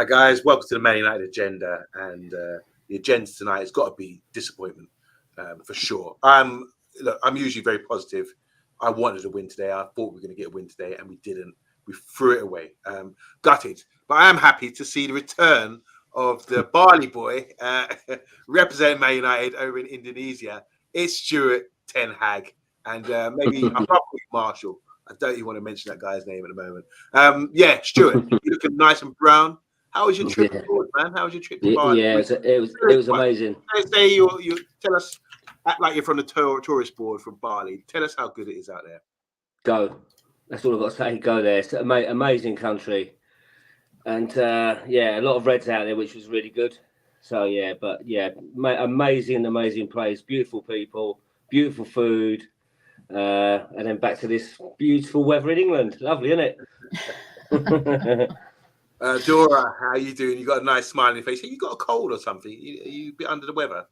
Hi guys, welcome to the Man United agenda, and the agenda tonight has got to be disappointment for sure. I'm usually very positive. I wanted a win today. I thought we were going to get a win today, and we didn't. We threw it away. Gutted, but I am happy to see the return of the Barley boy representing Man United over in Indonesia. It's Stuart Ten Hag, and maybe I'm probably Marshall. I don't even want to mention that guy's name at the moment. Yeah, Stuart, you're looking nice and brown. How was your trip abroad, man? How was your trip to Bali? Yeah, it was amazing. Say you tell us, act like you're from the tourist board from Bali. Tell us how good it is out there. Go. That's all I've got to say. Go there. It's an amazing country. And, a lot of Reds out there, which was really good. So, amazing place. Beautiful people, beautiful food. And then back to this beautiful weather in England. Lovely, isn't it? Dora, how are you doing? You got a nice smile on your face. You got a cold or something? You a bit under the weather?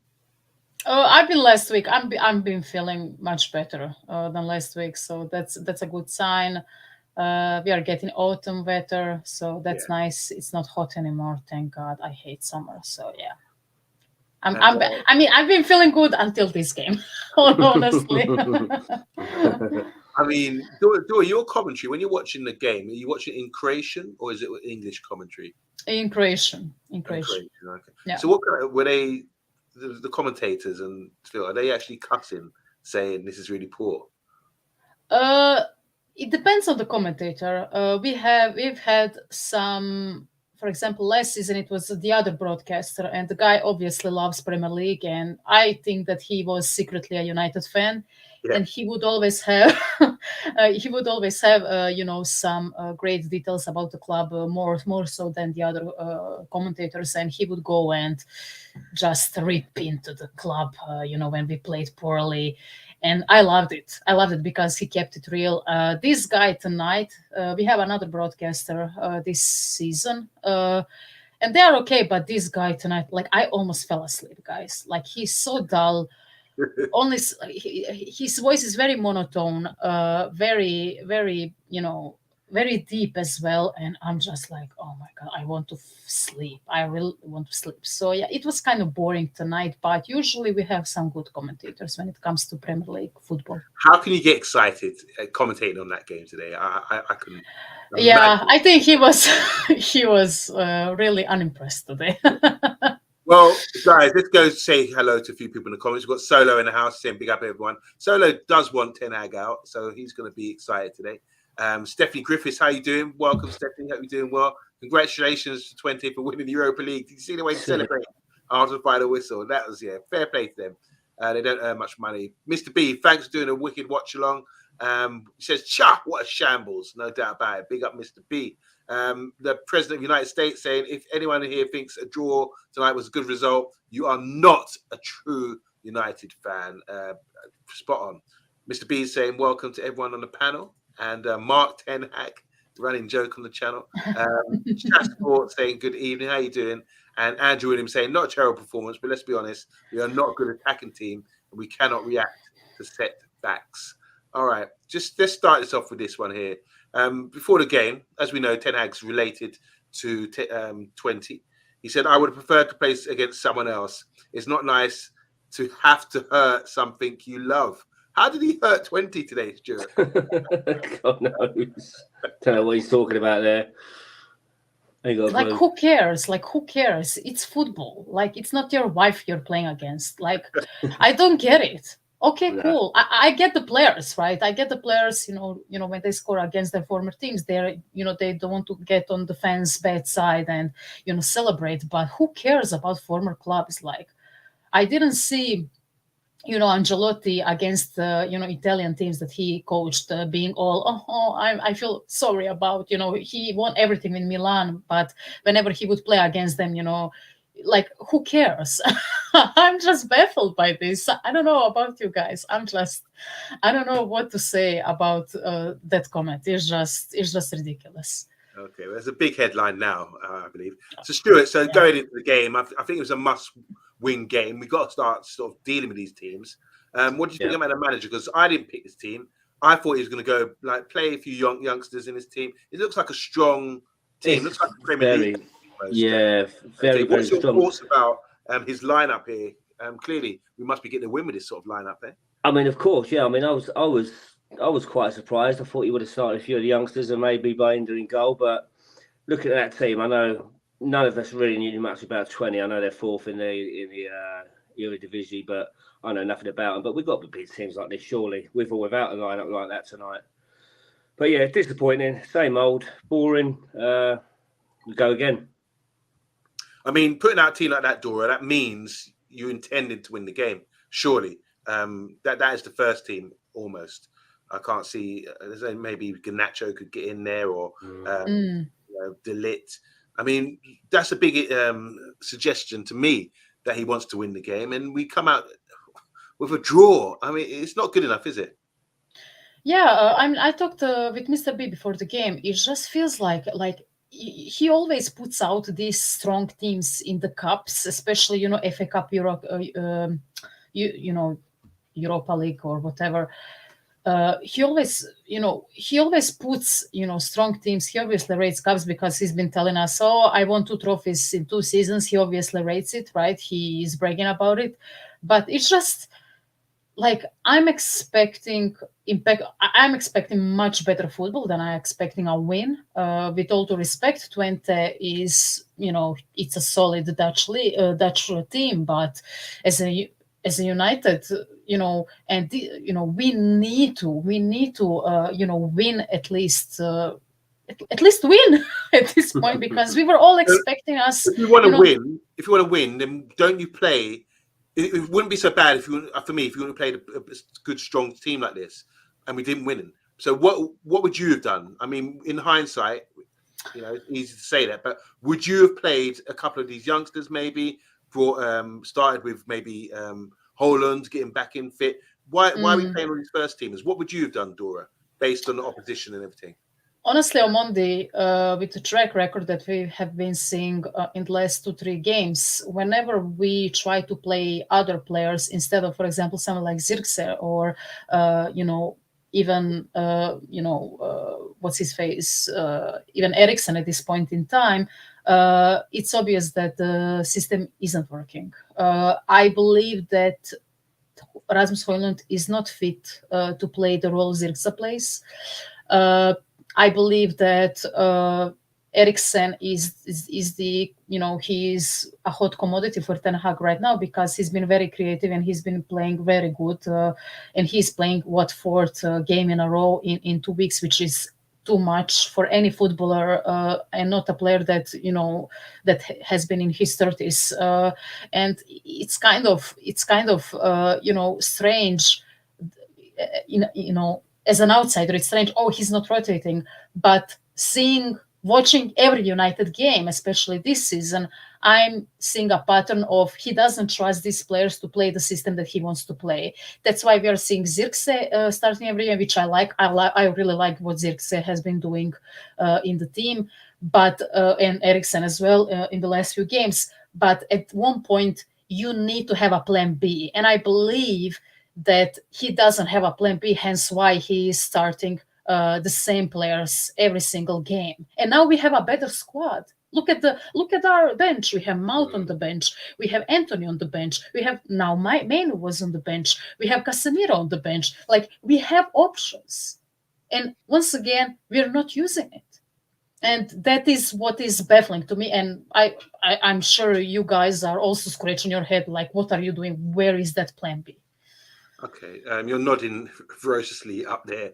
Oh, I've been last week. I've been feeling much better than last week, so that's a good sign. We are getting autumn weather, so that's nice. It's not hot anymore, thank God. I hate summer, so yeah. I've been feeling good until this game, honestly. I mean, Dora, your commentary when you're watching the game, are you watching it in Croatian or is it English commentary? In Croatian. Okay. Yeah. So what were they? The commentators and Phil, are they actually cussing, saying this is really poor? It depends on the commentator. We've had some. For example, last season it was the other broadcaster, and the guy obviously loves Premier League, and I think that he was secretly a United fan, and he would always have, some great details about the club, more so than the other commentators, and he would go and just rip into the club, when we played poorly. And I loved it. Because he kept it real. This guy tonight, we have another broadcaster this season, and they are okay. But this guy tonight, like I almost fell asleep, guys. Like he's so dull. Only his voice is very monotone, very, very, very deep as well. And I'm just like, oh my God, I want to sleep. I really want to sleep. So yeah, it was kind of boring tonight, but usually we have some good commentators when it comes to Premier League football. How can you get excited commentating on that game today? I couldn't. Yeah, I think he was really unimpressed today. Well, guys, let's go say hello to a few people in the comments. We've got Solo in the house saying big up everyone. Solo does want Ten Hag out, so he's going to be excited today. Stephanie Griffiths, how you doing? Welcome, Stephanie. Hope you're doing well. Congratulations to Twente for winning the Europa League. Did you see the way to celebrate after the final whistle? That was fair play to them. They don't earn much money. Mr. B, thanks for doing a wicked watch along. He says, "Cha, what a shambles!" No doubt about it. Big up, Mr. B. The President of the United States saying, "If anyone here thinks a draw tonight was a good result, you are not a true United fan." Spot on. Mr. B is saying, "Welcome to everyone on the panel." And Mark Ten Hag, running joke on the channel. Sport saying, "Good evening, how you doing?" And Andrew Williams saying, "Not a terrible performance, but let's be honest, we are not a good attacking team, and we cannot react to setbacks." All right, let's start this off with this one here. Before the game, as we know, Ten Hag's related to Twente. He said, "I would have preferred to play against someone else. It's not nice to have to hurt something you love." How did he hurt Twente today, Stuart? God knows. Don't know what he's talking about there. Who cares? Who cares? It's football. It's not your wife you're playing against. I don't get it. Okay, cool. I get the players, right? I get the players, when they score against their former teams, they don't want to get on the fans' bad side and, celebrate. But who cares about former clubs? I didn't see, Ancelotti against, Italian teams that he coached being all, I feel sorry about, he won everything in Milan. But whenever he would play against them, who cares? I'm just baffled by this. I don't know about you guys. I don't know what to say about that comment. It's just ridiculous. Okay, well, there's a big headline now, I believe. So Stuart, going into the game, I think it was a must-win game. We got to start sort of dealing with these teams. What do you think about the manager? Because I didn't pick this team. I thought he was going to go play a few youngsters in his team. It looks like a strong team. Looks like the Premier League. almost. Yeah, very, very what's your strong. thoughts about his lineup here? Clearly, we must be getting a win with this sort of lineup there. I mean, of course, yeah. I mean, I was quite surprised. I thought he would have started a few of the youngsters and maybe Binder in goal. But looking at that team, I know none of us really knew much about Twente. I know they're fourth in the Eredivisie, but I know nothing about them. But we've got to beat teams like this, surely, with or without a lineup like that tonight. But yeah, disappointing. Same old, boring. We go again. I mean, putting out a team like that, Dora, that means you intended to win the game, surely. That is the first team almost. I can't see. Maybe Garnacho could get in there or De Ligt. I mean, that's a big suggestion to me that he wants to win the game, and we come out with a draw. I mean, it's not good enough, is it? Yeah, I talked with Mr. B before the game. It just feels like he always puts out these strong teams in the cups, especially FA Cup, Europa League or whatever. He always puts strong teams. He obviously rates cups because he's been telling us, "Oh, I won 2 trophies in 2 seasons." He obviously rates it, right? He is bragging about it, but it's just like I'm expecting much better football than I'm expecting a win. With all due respect, Twente is it's a solid Dutch team, but as a United, and we need to win at least. At least win at this point, because we were all expecting us. If you want to win, then don't you play? It wouldn't be so bad if you played a good, strong team like this, and we didn't win. So what would you have done? I mean, in hindsight, it's easy to say that, but would you have played a couple of these youngsters? Maybe started with maybe Holland getting back in fit. Why are we playing all these first teamers? What would you have done, Dora, based on the opposition and everything? Honestly, Omondi, with the track record that we have been seeing in the last 2-3 games, whenever we try to play other players instead of, for example, someone like Zirkzee or, even, what's his face, even Eriksen at this point in time, it's obvious that the system isn't working. I believe that Rasmus Højlund is not fit to play the role Zirkzee plays. I believe that Eriksen is the he is a hot commodity for Ten Hag right now because he's been very creative and he's been playing very good, and he's playing 4th game in a row in 2 weeks, which is too much for any footballer, and not a player that that has been in his 30s, and it's kind of strange, as an outsider, it's strange. Oh, he's not rotating. But watching every United game, especially this season, I'm seeing a pattern of he doesn't trust these players to play the system that he wants to play. That's why we are seeing Zirkzee starting every game, which I like. I really like what Zirkzee has been doing in the team, but and Eriksen as well in the last few games. But at one point, you need to have a plan B, and I believe that he doesn't have a plan B, hence why he is starting the same players every single game. And now we have a better squad. Look at our bench. We have Mount on the bench. We have Anthony on the bench. We have now Mainu was on the bench. We have Casemiro on the bench. Like, we have options. And once again, we're not using it. And that is what is baffling to me. And I'm sure you guys are also scratching your head, like, what are you doing? Where is that plan B? Okay, you're nodding ferociously up there.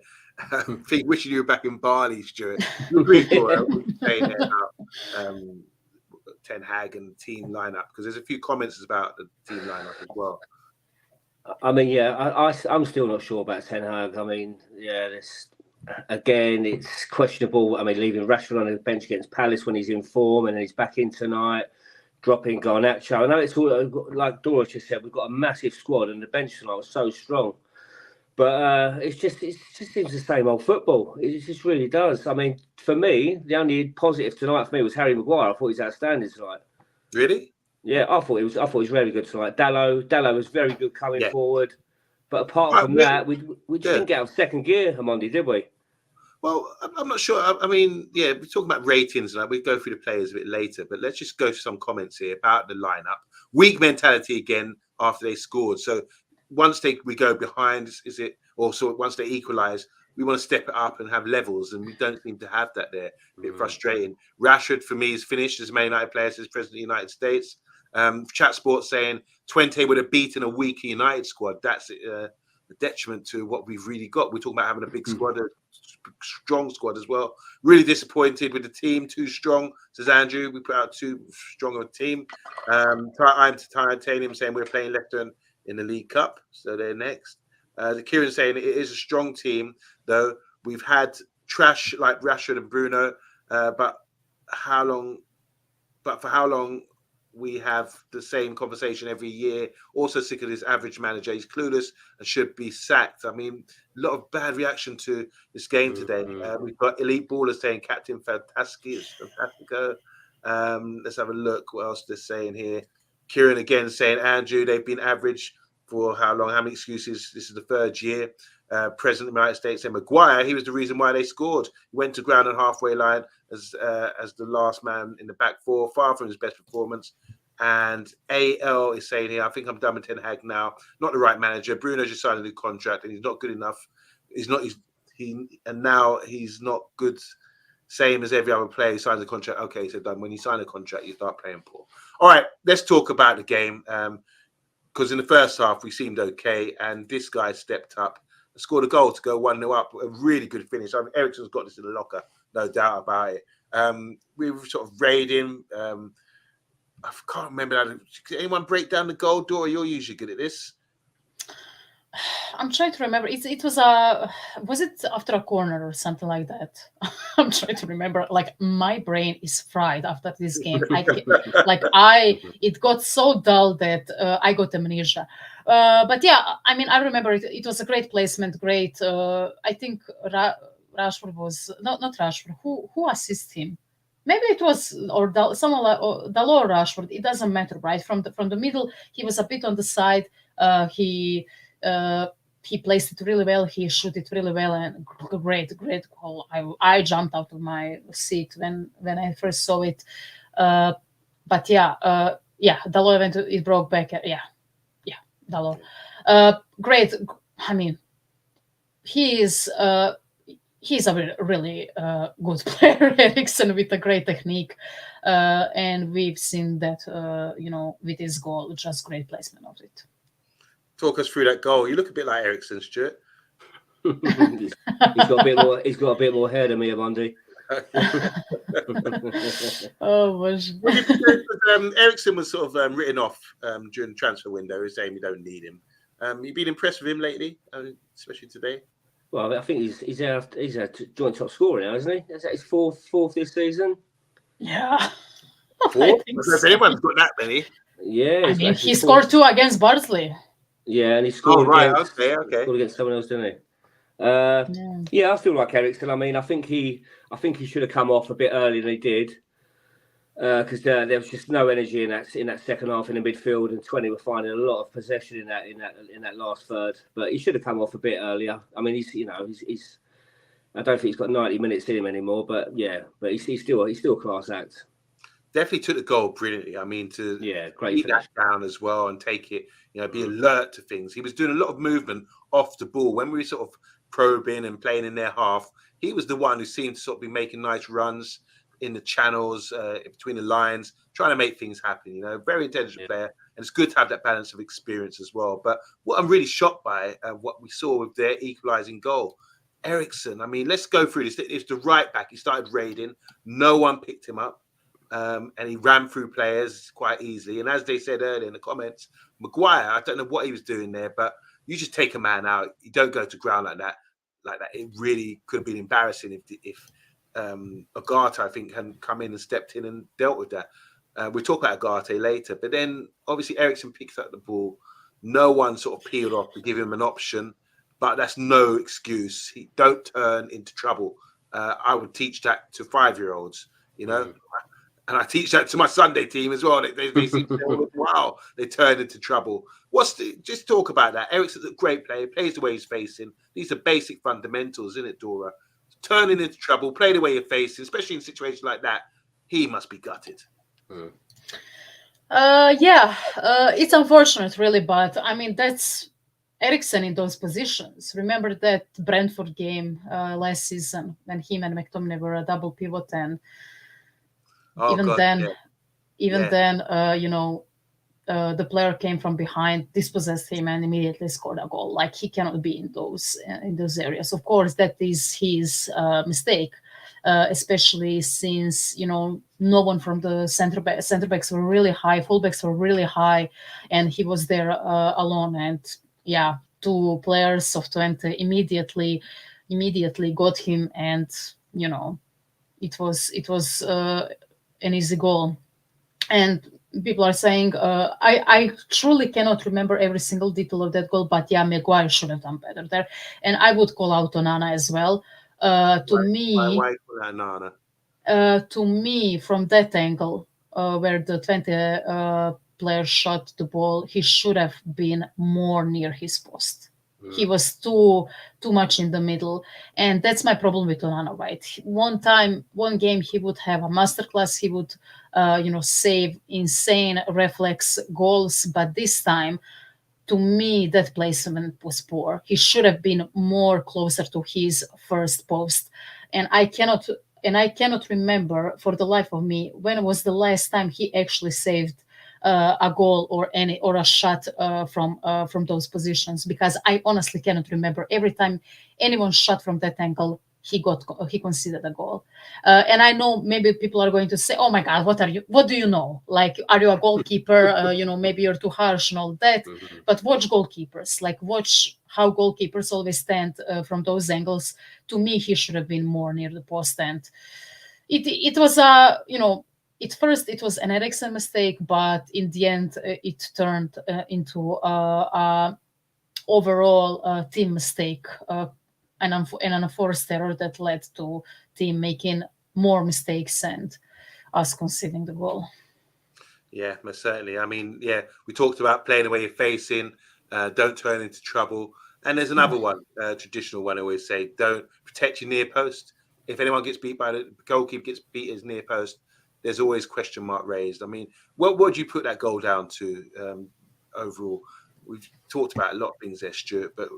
Wishing you were back in Bali, Stuart. You agree, Dora, what you're saying there about Ten Hag and team lineup? Because there's a few comments about the team lineup as well. I mean, yeah, I'm still not sure about Ten Hag. I mean, yeah, it's questionable. I mean, leaving Rashford on the bench against Palace when he's in form, and then he's back in tonight. Dropping Garnacho. I know it's all like Dora just said. We've got a massive squad, and the bench tonight was so strong. But it just seems the same old football. It just really does. I mean, for me, the only positive tonight for me was Harry Maguire. I thought he was outstanding tonight. Really? Yeah, I thought he was very good tonight. Dallo was very good coming forward. But apart from that, we just didn't get out of second gear, Amondi, did we? Well, I'm not sure. I mean, yeah, we're talking about ratings and we go through the players a bit later, but let's just go to some comments here about the lineup. Weak mentality again after they scored. So once we go behind, is it also once they equalise, we want to step it up and have levels, and we don't seem to have that there. A bit frustrating. Rashford for me is finished as a Man United player, says President of the United States. Chat Sports saying Twente would have beaten a weaker United squad. That's a detriment to what we've really got. We're talking about having a big squad, a strong squad as well. Really disappointed with the team. Too strong, says Andrew. We put out too strong of a team. I'm Titanium saying we're playing Leicester in the League Cup, so they're next. The Kieran saying it is a strong team, though. We've had trash like Rashford and Bruno, but for how long we have the same conversation every year? Also sick of this average manager. He's clueless and should be sacked. I mean, a lot of bad reaction to this game today. We've got Elite Ballers saying Captain Fantastico. Let's have a look. What else they're saying here? Kieran again saying, Andrew, they've been average for how long? How many excuses? This is the third year. President of the United States and Maguire, he was the reason why they scored. He went to ground on halfway line as the last man in the back four, far from his best performance. And AL is saying here, I think I'm done with Ten Hag now. Not the right manager. Bruno just signed a new contract and he's not good enough. Now he's not good. Same as every other player who signs a contract. Okay, so done. When you sign a contract, you start playing poor. All right, let's talk about the game. Because in the first half, we seemed okay. And this guy stepped up and scored a goal to go 1-0 up. A really good finish. I mean, Eriksen's got this in the locker, no doubt about it. We were sort of raiding. I can't remember. Did anyone break down the goal? Dora, you're usually good at this. I'm trying to remember. It was was it after a corner or something like that? I'm trying to remember. Like my brain is fried after this game. It got so dull that I got amnesia. But yeah, I mean, I remember it was a great placement. Great. I think Rashford was not Rashford. Who assisted him? Maybe it was someone like Dalot or Rashford. It doesn't matter, right? From the middle, he was a bit on the side. He placed it really well. He shot it really well, and great goal. I jumped out of my seat when I first saw it. But yeah, Dalot it broke back. Yeah, Dalot. Great. I mean, he's a really good player, Eriksen, with a great technique, and we've seen that with his goal, just great placement of it. Talk us through that goal. You look a bit like Eriksen, Stuart. he's got a bit more. He's got a bit more hair than me, Amundi. Oh, was Eriksen was sort of written off during the transfer window. He's saying we don't need him. You've been impressed with him lately, especially today. Well, I think he's a joint top scorer now, isn't he? Is that his fourth this season? Yeah. Fourth? If anyone's got that many. Yeah. I mean, he scored 2 against Barnsley. Yeah, and he scored. Oh, right. Okay. Scored against someone else, didn't he? Yeah, I feel like Eriksen. I mean, I think he should have come off a bit earlier than he did, because there was just no energy in that second half in the midfield, and Twente were finding a lot of possession in that last third. But he should have come off a bit earlier. I mean, he's I don't think he's got 90 minutes in him anymore. But he's still a class act. Definitely took the goal brilliantly. I mean, great beat that down as well and take it. Be alert to things. He was doing a lot of movement off the ball when we were sort of probing and playing in their half. He was the one who seemed to sort of be making nice runs in the channels, between the lines, trying to make things happen. Very intelligent player, and it's good to have that balance of experience as well. But what I'm really shocked by, what we saw with their equalising goal, Eriksen. I mean, let's go through this. It's the right back. He started raiding. No one picked him up. And he ran through players quite easily. And as they said earlier in the comments, Maguire, I don't know what he was doing there, but you just take a man out. You don't go to ground like that. It really could have been embarrassing if Agartey, I think, hadn't come in and stepped in and dealt with that. We'll talk about Agartey later. But then, obviously, Eriksen picks up the ball. No one sort of peeled off to give him an option. But that's no excuse. Don't turn into trouble. I would teach that to 5-year-olds, And I teach that to my Sunday team as well. They seem to wow, they turned into trouble. Just talk about that. Eriksen's a great player, plays the way he's facing. These are basic fundamentals, isn't it, Dora? turning into trouble, play the way you're facing, especially in situations like that, he must be gutted. It's unfortunate, really, but I mean that's Ericsson in those positions. Remember that Brentford game last season when him and McTominay were a double pivot, and Oh even God, then, yeah. The player came from behind, dispossessed him, and immediately scored a goal. Like he cannot be in those areas. Of course, that is his mistake, especially since no one from the center backs were really high, fullbacks were really high, and he was there alone. And yeah, two players of Twente immediately got him, and it was an easy goal. And people are saying I truly cannot remember every single detail of that goal, but yeah, Maguire should have done better there, and I would call out Onana as well. Why for that, Nana? To me, from that angle, where the 20 player shot the ball, he should have been more near his post. He was too much in the middle, and that's my problem with Onana. Right, one game he would have a masterclass. He would, save insane reflex goals, but this time, to me, that placement was poor. He should have been more closer to his first post, and I cannot remember for the life of me when was the last time he actually saved a goal or a shot from those positions, because I honestly cannot remember. Every time anyone shot from that angle, he considered a goal. And I know maybe people are going to say, "Oh my God, what do you know? Like, are you a goalkeeper? Maybe you're too harsh and all that." But watch goalkeepers. Like, watch how goalkeepers always stand from those angles. To me, he should have been more near the post, and it was at first it was an Ericsson mistake, but in the end it turned into a overall team mistake, an unforced error that led to team making more mistakes and us conceding the goal. Yeah, most certainly. I mean, yeah, we talked about playing the way you're facing, don't turn into trouble. And there's another one, traditional one I always say, don't protect your near post. If anyone gets beat by the goalkeeper gets beat his near post, there's always question mark raised. I mean, what would you put that goal down to overall? We've talked about a lot of things there, Stuart, but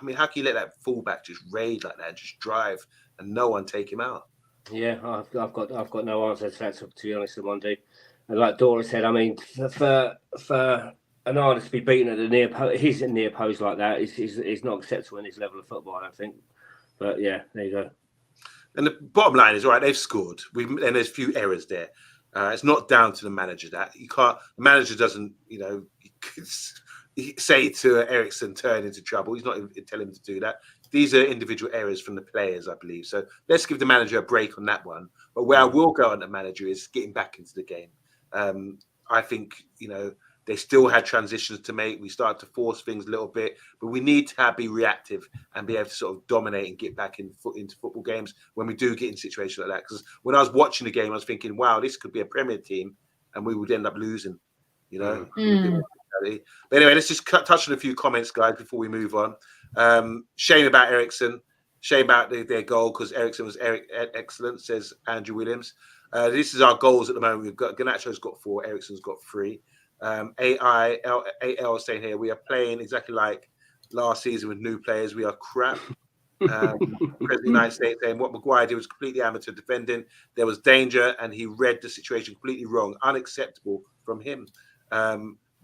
I mean, how can you let that fullback just raid like that, just drive and no one take him out? Yeah, I've got no answer to that, to be honest, Monday. And like Dora said, I mean, for an artist to be beaten at the near post, his near post like that is not acceptable in his level of football, I don't think. But yeah, there you go. And the bottom line is, all right, they've scored. And there's a few errors there. It's not down to the manager that you can't. The manager doesn't, say to Ericsson, turn into trouble. He's not telling him to do that. These are individual errors from the players, I believe. So let's give the manager a break on that one. But where I will go on the manager is getting back into the game. I think, they still had transitions to make. We started to force things a little bit, but we need to be reactive and be able to sort of dominate and get back into football games when we do get in situations like that. Because when I was watching the game, I was thinking, wow, this could be a Premier team and we would end up losing, But anyway, let's just touch on a few comments, guys, before we move on. Shame about Ericsson. Shame about their goal because Ericsson was excellent, says Andrew Williams. This is our goals at the moment. We've got Garnacho's got 4, Ericsson's got 3. AL saying here, we are playing exactly like last season with new players. We are crap. President United States saying what Maguire did was completely amateur defending. There was danger and he read the situation completely wrong. Unacceptable from him.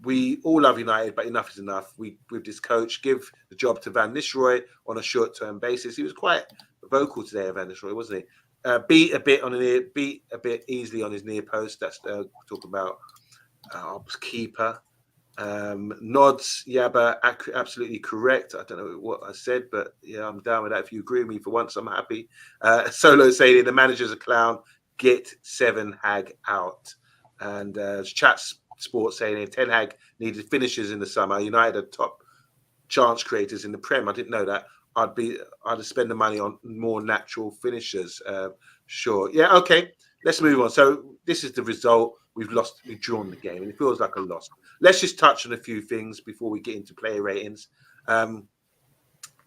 We all love United, but enough is enough. With this coach, give the job to Van Nistelrooy on a short-term basis. He was quite vocal today, Van Nistelrooy, wasn't he? Beat a bit easily on his near post. That's talking about keeper. Nods, Yaba, absolutely correct. I don't know what I said, but yeah, I'm down with that. If you agree with me for once, I'm happy. Solo saying the manager's a clown. Get 7 Hag out. And Chat Sports saying Ten Hag needed finishers in the summer. United are top chance creators in the Prem. I didn't know that. I'd spend the money on more natural finishers. Sure. Yeah. Okay. Let's move on. So this is the result. We've drawn the game, and it feels like a loss. Let's just touch on a few things before we get into player ratings.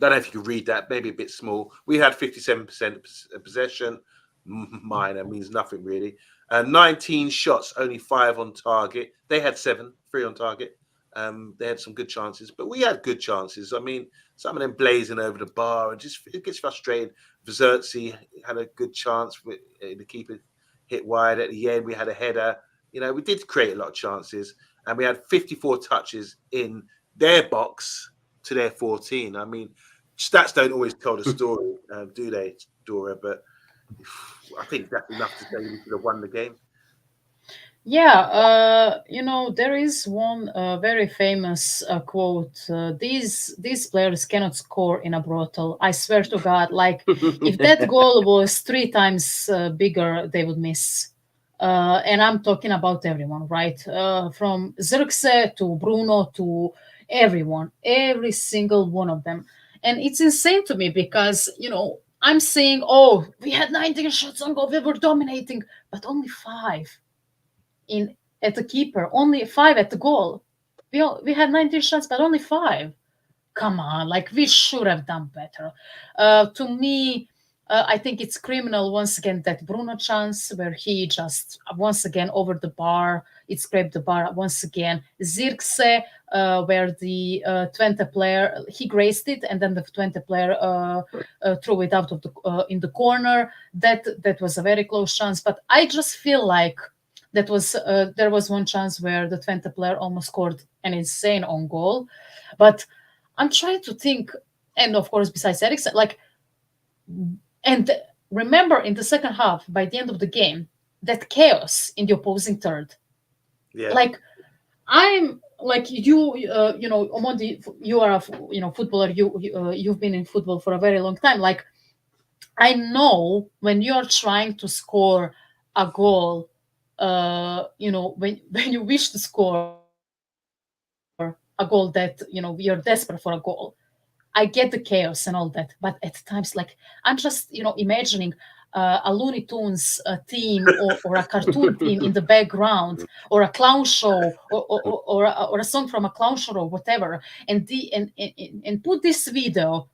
Don't know if you can read that, maybe a bit small. We had 57% possession. Minor, means nothing really. 19 shots, only 5 on target. They had 7, 3 on target. They had some good chances, but we had good chances. I mean, some of them blazing over the bar, and just it gets frustrating. Vizerzi had a good chance with the keeper hit wide at the end. We had a header. You know, we did create a lot of chances, and we had 54 touches in their box to their 14. I mean, stats don't always tell the story, do they, Dora? But I think that's enough to say we could have won the game. Yeah, you know, there is one very famous quote. These players cannot score in a brothel. I swear to God, like if that goal was 3 times bigger, they would miss. And I'm talking about everyone, right? From Zirkse to Bruno to everyone, every single one of them. And it's insane to me because, you know, I'm saying, oh, we had 19 shots on goal, we were dominating, but only 5 in at the keeper, only 5 at the goal. We had 19 shots, but only 5. Come on, like we should have done better. To me, I think it's criminal once again that Bruno chance where he just once again over the bar, it scraped the bar once again. Zirkse, where the Twente player he grazed it, and then the Twente player threw it out of the in the corner. That was a very close chance, but I just feel like that was there was one chance where the Twente player almost scored an insane own goal, but I'm trying to think, and of course, besides Eriksen, like, and remember in the second half, by the end of the game, that chaos in the opposing third. Yeah. Like, I'm like you, you know, Omondi, you are a footballer. You've been in football for a very long time. Like, I know when you're trying to score a goal, you know, when you wish to score a goal that you're desperate for a goal. I get the chaos and all that, but at times, like I'm just imagining a Looney Tunes team or a cartoon team in the background, or a clown show, or a song from a clown show or whatever, and put this video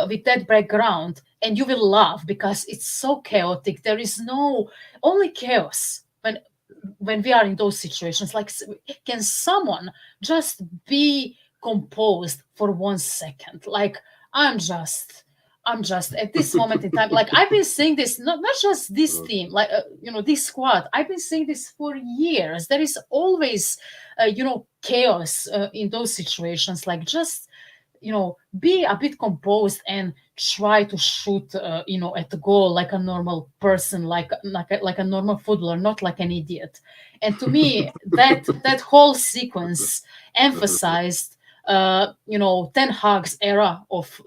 with that background, and you will laugh because it's so chaotic. There is no only chaos when we are in those situations. Like, can someone just be composed for 1 second? Like, I'm just at this moment in time, like I've been saying this, not just this team, like this squad. I've been saying this for years. There is always chaos in those situations. Like, just be a bit composed and try to shoot at the goal like a normal person, like a normal footballer, not like an idiot. And to me, that whole sequence emphasized Ten Hag's era of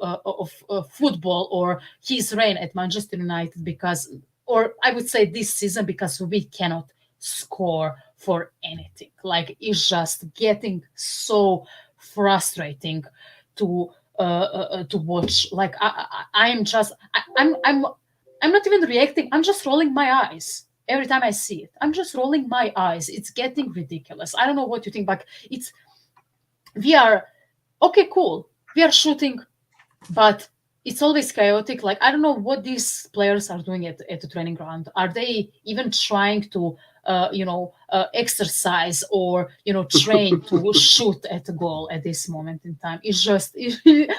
football, or his reign at Manchester United, because, or I would say this season, because we cannot score for anything. Like, it's just getting so frustrating to watch. Like, I'm not even reacting. I'm just rolling my eyes every time I see it. I'm just rolling my eyes. It's getting ridiculous. I don't know what you think, but we are okay, cool. We are shooting, but it's always chaotic. Like, I don't know what these players are doing at the training ground. Are they even trying to exercise or train to shoot at the goal at this moment in time? It's just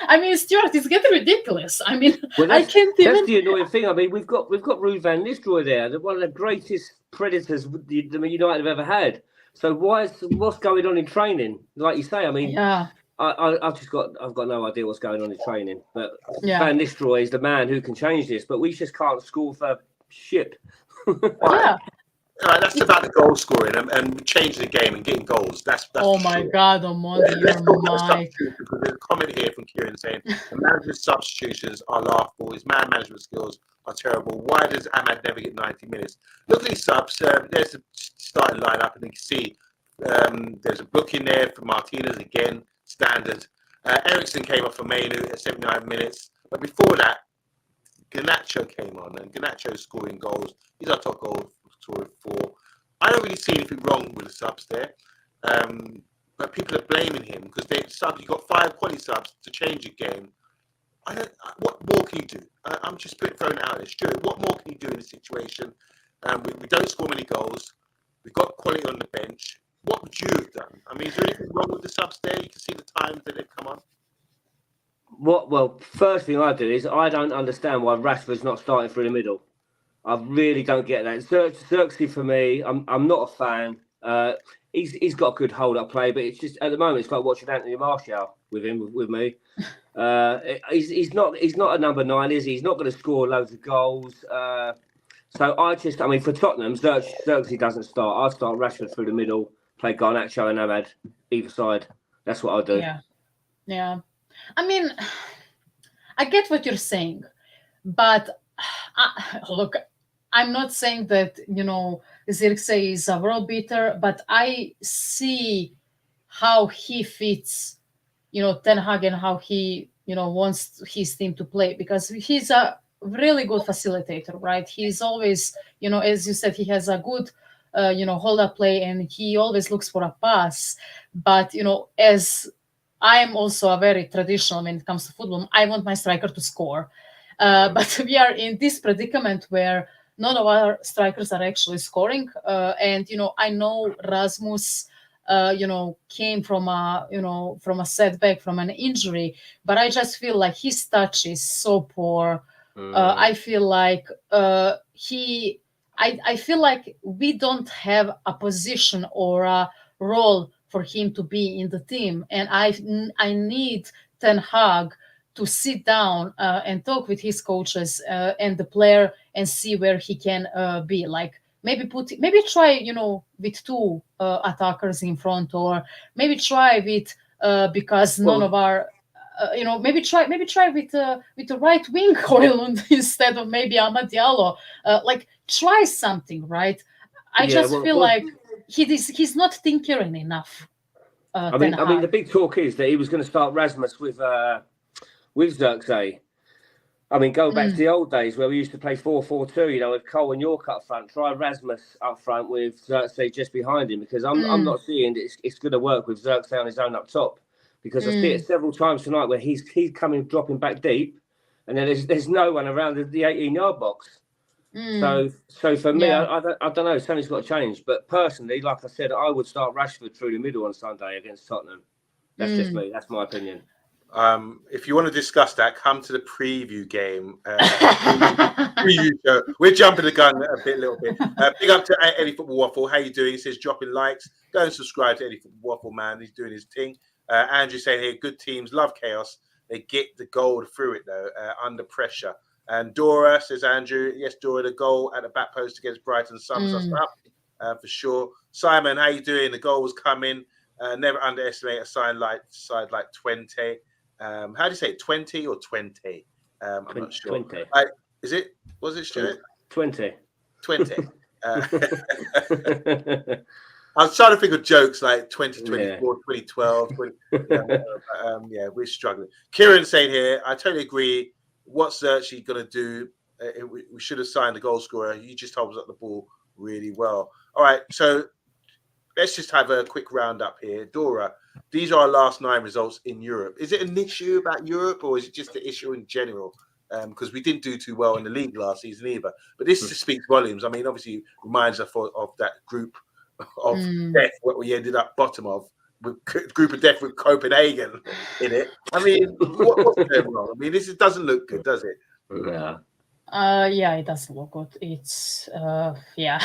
I mean, Stuart, it's getting ridiculous. I mean, well, I can't even. That's the annoying thing. I mean, we've got Ruud van Nistelrooy there, one of the greatest predators the United have ever had. So what's going on in training? Like you say, I mean, yeah. I've got no idea what's going on in training. But Yeah. Van Nistelrooy is the man who can change this. But we just can't score for shit. Yeah. That's about the goal scoring and changing the game and getting goals. That's Oh my God, Omondi, Let's talk about you're substitutions, because there's a comment here from Kieran saying the manager's substitutions are laughable. His man management skills are terrible. Why does Ahmad never get 90 minutes? Look at these subs. There's the starting lineup, and you can see there's a book in there for Martinez again, standard. Ericsson came off for Mainu at 79 minutes, but before that, Garnacho came on, and Garnacho scoring goals. He's our top goal scorer for. I don't really see anything wrong with the subs there, but people are blaming him because they subs. You got 5 quality subs to change your game. What more can you do? I'm just throwing it out there. Stuart, what more can you do in this situation? We don't score many goals. We've got quality on the bench. What would you have done? I mean, is there anything wrong with the subs there? You can see the times that they've come on. Well, first thing I do is I don't understand why Rashford's not starting through the middle. I really don't get that. Xerxes for me, I'm not a fan. He's got a good hold-up play, but it's just at the moment it's like watching Anthony Martial with me. He's not a number 9, is he? He's not going to score loads of goals. So I mean, for Tottenham, Xerxes doesn't start. I start Rashford through the middle, play Garnacho and Ahmad either side. That's what I do. Yeah. I mean, I get what you're saying, but look, I'm not saying that, Xerxes is a world beater, but I see how he fits, Ten Hag, and how he, wants his team to play, because he's a really good facilitator, right? He's always, as you said, he has a good, hold up play, and he always looks for a pass. But, as I am also a very traditional when it comes to football, I want my striker to score. But we are in this predicament where none of our strikers are actually scoring. And, I know Rasmus, came from a setback, from an injury, but I just feel like his touch is so poor. I feel like I feel like we don't have a position or a role for him to be in the team, and I need Ten Hag to sit down and talk with his coaches and the player and see where he can be. Like maybe try with 2 attackers in front, or maybe try with because none of our maybe try with the right wing Højlund instead of maybe Amad Diallo. Like try something, right? I feel like he's not tinkering enough. I mean, the big talk is that he was going to start Rasmus with Xerxes. I mean, go back to the old days where we used to play 4-4-2, with Cole and York up front. Try Rasmus up front with Xerxes just behind him, because I'm not seeing it's going to work with Xerxes on his own up top, because I see it several times tonight where he's coming dropping back deep, and then there's no one around the 18-yard box. So for me, I don't know. Something's got to change. But personally, like I said, I would start Rashford through the middle on Sunday against Tottenham. That's just me. That's my opinion. If you want to discuss that, come to the preview game. Preview show. We're jumping the gun a little bit. Big up to Eddie Football Waffle. How you doing? He says dropping likes. Go and subscribe to Eddie Football Waffle, man. He's doing his thing. Andrew saying here, good teams love chaos. They get the goal through it though, under pressure. And Dora says, Andrew, yes, Dora, the goal at the back post against Brighton sums us up for sure. Simon, how you doing? The goal was coming. Never underestimate a side like Twente. How do you say it? 20 or 20? I'm not sure. 20. Is it? Was it Stuart? 20. 20. I was trying to think of jokes like 2024, 2012. Yeah, we're struggling. Kieran saying here, I totally agree. What's Xerxes going to do? We should have signed the goal scorer. He just holds up the ball really well. All right, so let's just have a quick roundup here. Dora, these are our last 9 results in Europe. Is it an issue about Europe, or is it just an issue in general? Because we didn't do too well in the league last season either. But this just speaks volumes. I mean, obviously, reminds us of that group of death what we ended up bottom of. With group of death with Copenhagen in it. I mean, what's going wrong? I mean, this doesn't look good, does it? Yeah. It doesn't look good. It's it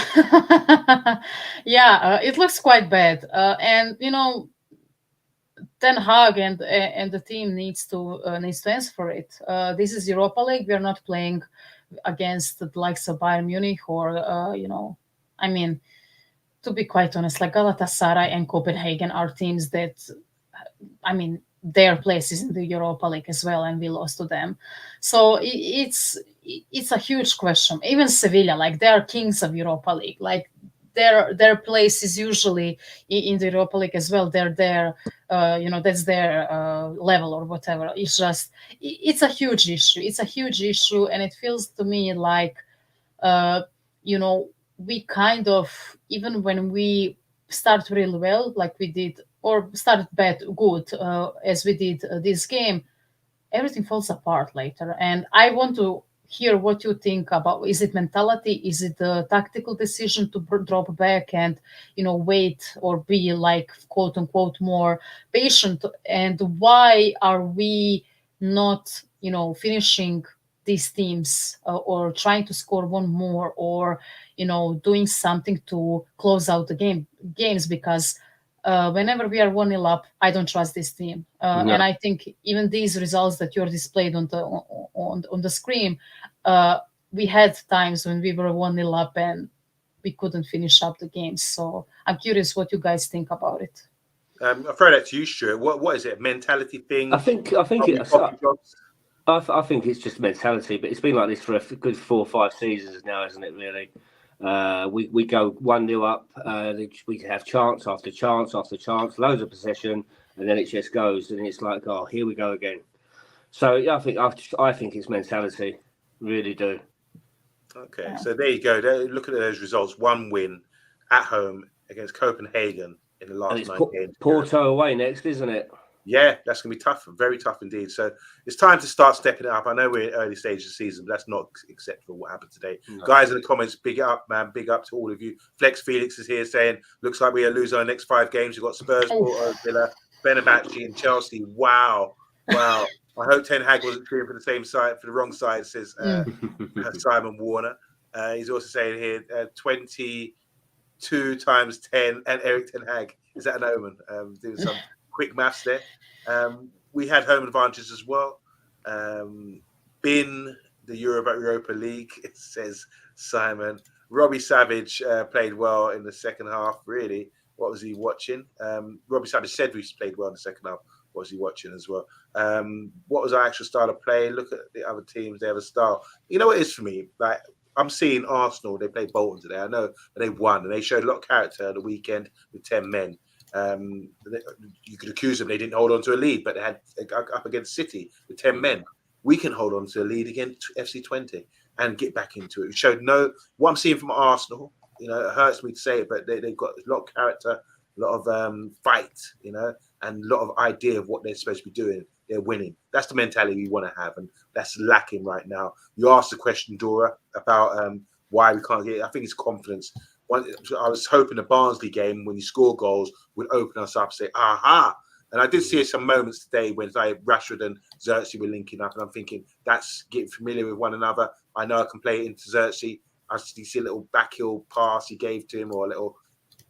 looks quite bad. And Ten Hag and the team needs to answer for it. This is Europa League. We are not playing against the likes of Bayern Munich or I mean, to be quite honest, like Galatasaray and Copenhagen are teams that, I mean, their place is in the Europa League as well, and we lost to them. So it's a huge question. Even Sevilla, like they are kings of Europa League. Like their place is usually in the Europa League as well. They're there, that's their level or whatever. It's a huge issue. It's a huge issue, and it feels to me like, we kind of, even when we start really well, like we did, or started good, as we did this game, everything falls apart later. And I want to hear what you think about, is it mentality, is it a tactical decision to drop back and wait, or be like quote unquote more patient, and why are we not finishing these teams, or trying to score one more, or doing something to close out the games, because whenever we are 1-0 up, I don't trust this team. No. And I think even these results that you're displayed on the screen, we had times when we were 1-0 up and we couldn't finish up the games. So I'm curious what you guys think about it. I'll throw that to you, Stuart. What is it? Mentality thing? I think it's. I think it's just mentality, but it's been like this for a good 4 or 5 seasons now, isn't it? Really, we go 1-0 up. We have chance after chance after chance, loads of possession, and then it just goes, and it's like, oh, here we go again. So yeah, I think it's mentality, really do. Okay, so there you go. Look at those results. 1 win at home against Copenhagen in the last 9 games. Porto away next, isn't it? Yeah, that's going to be tough, very tough indeed. So it's time to start stepping it up. I know we're in early stages of the season, but that's not acceptable what happened today. No. Guys in the comments, big up, man. Big up to all of you. Flex Felix is here saying, looks like we are losing our next 5 games. We've got Spurs, Porto, Villa, Fenerbahce and Chelsea. Wow. I hope Ten Hag wasn't cheering for the same side, for the wrong side, says Simon Warner. He's also saying here, 22 times 10 and Eric Ten Hag. Is that an omen? Doing some quick maths there. We had home advantages as well. Been the Europa League, it says Simon. Robbie Savage played well in the second half, really. What was he watching? Robbie Savage said we played well in the second half. What was he watching as well? What was our actual style of play? Look at the other teams, they have a style. You know what it is for me? Like, I'm seeing Arsenal, they played Bolton today. I know they won, and they showed a lot of character at the weekend with 10 men. You could accuse them they didn't hold on to a lead, but they had up against City with 10 men. We can hold on to a lead against FC Twente and get back into it. We showed what I'm seeing from Arsenal, it hurts me to say it, but they've got a lot of character, a lot of fight, and a lot of idea of what they're supposed to be doing. They're winning. That's the mentality we want to have, and that's lacking right now. You asked the question, Dora, about why we can't get it. I think it's confidence. I was hoping the Barnsley game, when you score goals, would open us up, say, aha. And I did see some moments today when Rashford and Xerxes were linking up, and I'm thinking, that's getting familiar with one another. I know I can play it into Xerxes. I see a little backheel pass he gave to him, or a little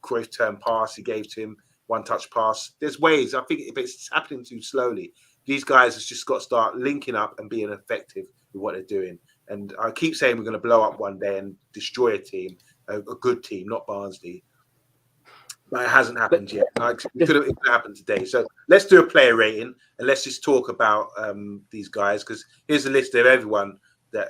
Cruyff turn pass he gave to him, one-touch pass. There's ways. I think if it's happening too slowly, these guys have just got to start linking up and being effective with what they're doing. And I keep saying we're going to blow up one day and destroy a team, a good team, not Barnsley. But it hasn't happened yet. It could have happened today. So let's do a player rating and let's just talk about these guys, because here's a list of everyone that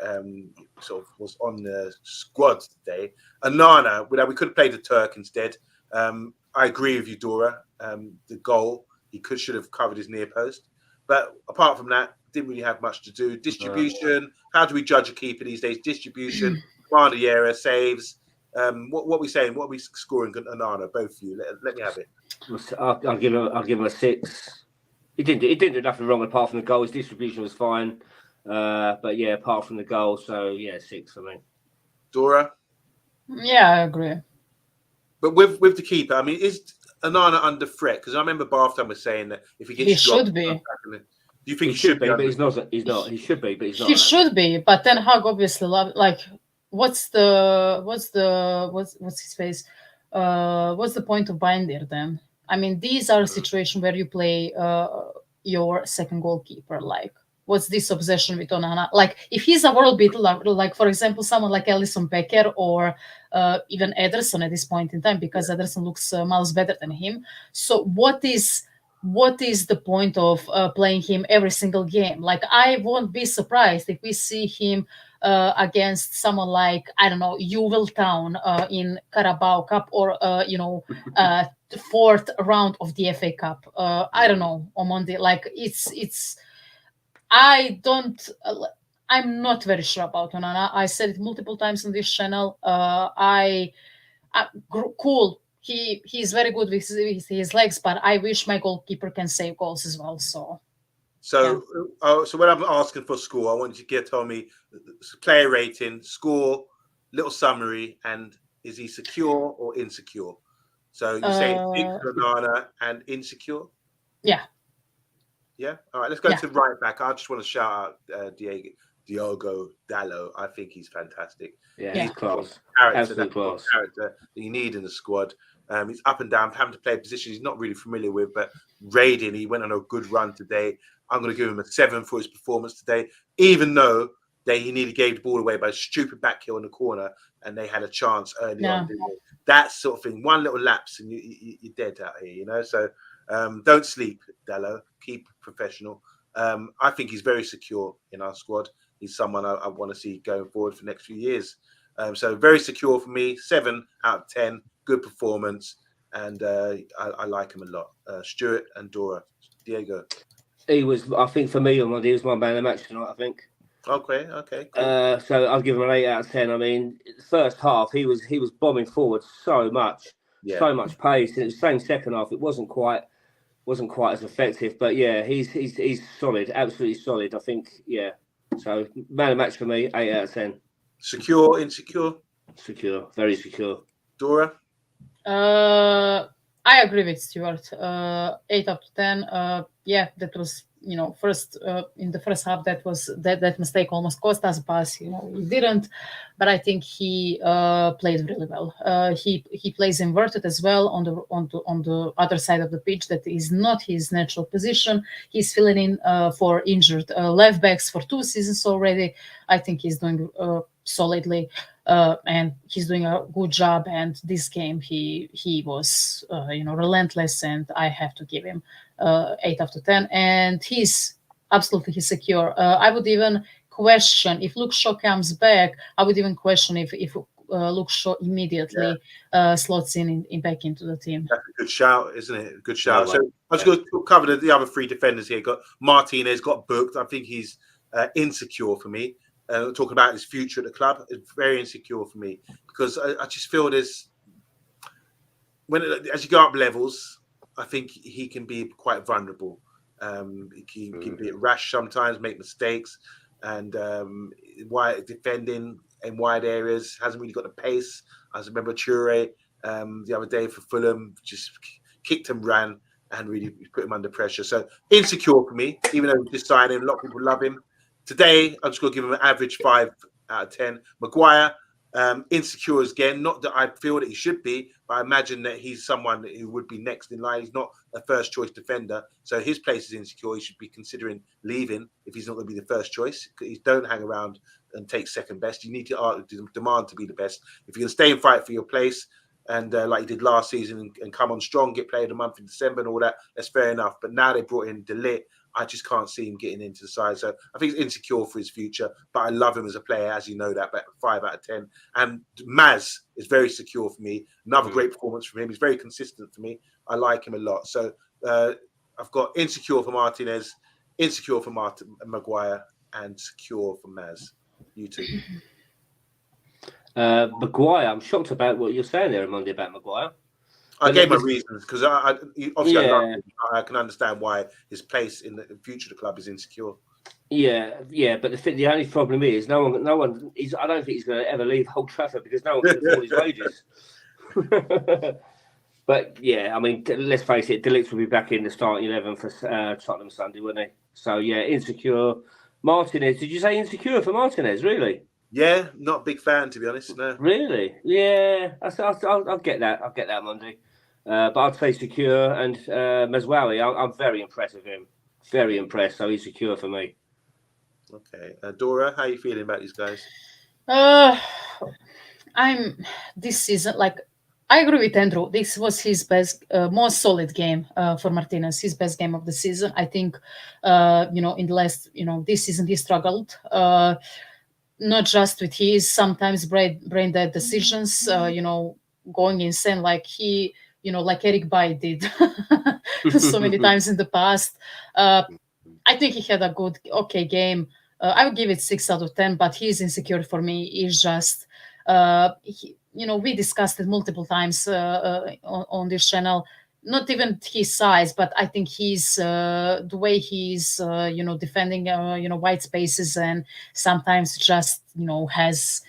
sort of was on the squad today. Onana, we could have played the Turk instead. I agree with you, Dora. The goal, he should have covered his near post. But apart from that, didn't really have much to do. Distribution, how do we judge a keeper these days? Distribution, command of the area, saves. What are we saying? What are we scoring Onana? Both of you. Let me have it. I'll give him a 6. He didn't do nothing wrong apart from the goal. His distribution was fine. But yeah, apart from the goal, so yeah, 6 for me. Dora? Yeah, I agree. But with the keeper, I mean, is Onana under threat? Because I remember Bartham was saying that if he gets he should be. Do you think he should be? But he's not. He's not. He should be, but he's not. He should be, but Ten Hag obviously like. What's his face? What's the point of buying there then? I mean, these are situations where you play your second goalkeeper. Like, what's this obsession with Onana? Like, if he's a world beater, like for example, someone like Alisson Becker or even Ederson at this point in time, because Ederson looks miles better than him. So what is the point of playing him every single game? Like, I won't be surprised if we see him against someone like, I don't know, Juvel Town in Carabao Cup, or the 4th round of the FA Cup. I don't know, on Monday. Like, I'm not very sure about Onana. I said it multiple times on this channel. Cool. He's very good with his legs, but I wish my goalkeeper can save goals as well. So So, so when I'm asking for score, I want you to tell me player rating, score, little summary, and is he secure or insecure? So you say big banana and insecure. Yeah. Yeah. All right. Let's go to right back. I just want to shout out Diogo Dalot. I think he's fantastic. Yeah, he's class. Absolute class. Character that you need in the squad. He's up and down, having to play a position he's not really familiar with, but raiding. He went on a good run today. I'm going to give him a 7 for his performance today, even though he nearly gave the ball away by a stupid back heel in the corner, and they had a chance early on. That sort of thing. One little lapse, and you're dead out here, you know. So don't sleep, Dalot. Keep professional. I think he's very secure in our squad. He's someone I want to see going forward for the next few years. So very secure for me. 7 out of 10. Good performance, and I like him a lot. Stuart and Dora. Diego. He was, I think, for me, he was my man of the match tonight, I think. Okay, cool. So I'll give him an 8 out of 10. I mean, the first half he was bombing forward so much pace, and it was the same second half. It wasn't quite as effective, but yeah, he's solid, absolutely solid. I think, yeah. So man of the match for me, 8 out of 10. Secure, insecure? Secure, very secure. Dora? I agree with Stuart. 8 out of 10. Yeah, that was, first in the first half that mistake almost cost us, but we didn't. But I think he played really well. He plays inverted as well on the other side of the pitch. That is not his natural position. He's filling in for injured left backs for 2 seasons already. I think he's doing solidly. And he's doing a good job. And this game, he was, relentless, and I have to give him 8 out of 10. And he's absolutely secure. I would even question if Luke Shaw comes back. I would even question if Luke Shaw immediately slots back into the team. That's a good shout, isn't it? Good shout. So I was going to cover the other 3 defenders here. Got Martinez, got booked. I think he's insecure for me. Talking about his future at the club, it's very insecure for me because I just feel as you go up levels, I think he can be quite vulnerable. He can be rash sometimes, make mistakes, and wide defending in wide areas hasn't really got the pace. I remember Toure the other day for Fulham just kicked and ran and really put him under pressure. So insecure for me, even though we just signed him. A lot of people love him. Today, I'm just going to give him an average 5 out of 10. Maguire, insecure again. Not that I feel that he should be, but I imagine that he's someone who would be next in line. He's not a first choice defender, so his place is insecure. He should be considering leaving if he's not going to be the first choice. You don't hang around and take second best. You need to demand to be the best. If you're going to stay and fight for your place, and like he did last season, and come on strong, get player of the month in December and all that, that's fair enough. But now they brought in De Ligt. I just can't see him getting into the side. So I think he's insecure for his future, but I love him as a player, as you know that, but 5 out of 10. And Maz is very secure for me. Another great performance from him. He's very consistent for me. I like him a lot. So I've got insecure for Martinez, insecure for Maguire, and secure for Maz. You two. Maguire, I'm shocked about what you're saying there, Monday, about Maguire. I gave my reasons because obviously I love him. I can understand why his place in the future of the club is insecure. Yeah, but the only problem is no one. I don't think he's going to ever leave Old Trafford because no one can afford his wages. But yeah, I mean, let's face it, De Ligt will be back in the starting 11 for Tottenham Sunday, wouldn't he? So yeah, insecure. Martinez, did you say insecure for Martinez? Really? Yeah, not a big fan to be honest. No. Really? Yeah, I'll get that. I'll get that Monday. But I'd say secure, and Mazraoui, I'm very impressed with him. Very impressed. So he's secure for me. Okay, Dora, how are you feeling about these guys? This season, I agree with Andrew. This was his best, most solid game for Martinez. His best game of the season. I think, in the last, this season he struggled. Not just with his sometimes brain dead decisions. Going insane like he. Like Eric Bailly did so many times in the past. I think he had a okay game. I would give it 6 out of 10, but he's insecure for me. He's just, we discussed it multiple times on this channel. not even his size, but I think he's the way he's defending white spaces, and sometimes just has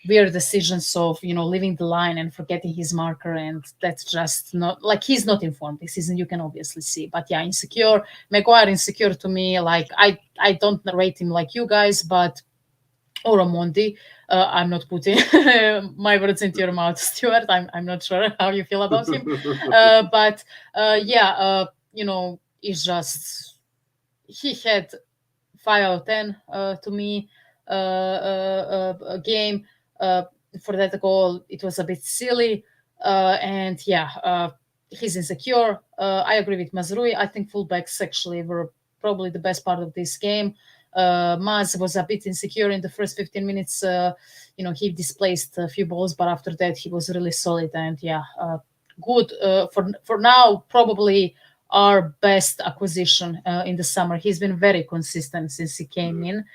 weird decisions of leaving the line and forgetting his marker, and that's just not like he's not informed this season. You can obviously see, but yeah, insecure. Maguire insecure to me. Like I don't rate him like you guys, but or Omondi. I'm not putting my words into your mouth, Stuart. I'm not sure how you feel about him, but it's just he had 5 out of 10 to me a game. For that goal, it was a bit silly, and he's insecure. I agree with Mazrui. I think fullbacks actually were probably the best part of this game. Maz was a bit insecure in the first 15 minutes. He displaced a few balls, but after that he was really solid, and good for now. Probably our best acquisition in the summer. He's been very consistent since he came in,